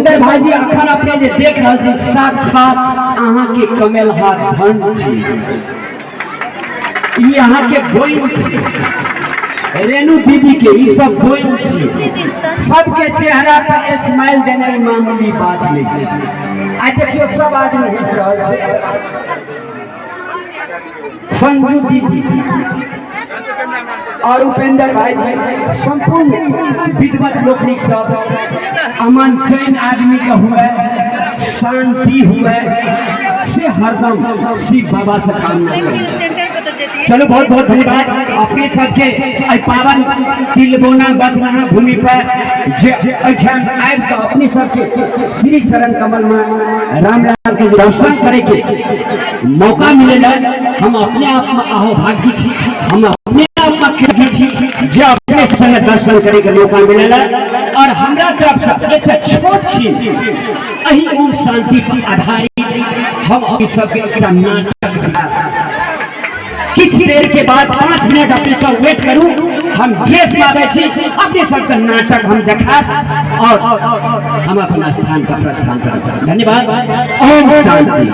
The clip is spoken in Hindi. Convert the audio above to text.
उपेंद्र भाई जी अखन अपने जे देख रहे छी साक्षात अहाँ के कमेल हाथ धन छी, ई अहाँ के बोइन छी, रेणु दीदी के ई सब बोइन छी, सबके चेहरा पर स्माइल देना मामूली बात नहीं है। आ देखियो सब आदमी हंस रहल छै, संजू दीदी और उपेंद्र भाई जी संपूर्ण विद्वत लोकनिक सब अमन चैन आदमी का हुए, शांति हुए से हरदम शिव बाबा से कामना करें। चलो बहुत बहुत धन्यवाद अपने सबके पावन तिलबोना बदना भूमि पर जे आब के अपने सबके श्री चरण कमल में रामलाल के दर्शन करे के मौका मिलेला। हम अपने आप में अहोभाग्य छी, हम अपने आप में कृतज्ञ छी जे अपने संग दर्शन करे के मौका मिलेला। और हमरा तरफ से एक छोट चीज अही ओम शांति पर आधारित हम अपने सबके एकटा नाटक किछ देर के बाद 5 मिनट अपने सब वेट करूं, हम ड्रेस लावे छी, अपने सबका नाटक हम देखा और हम अपना स्थान का प्रस्थान करते हैं। धन्यवाद। ओम शांति।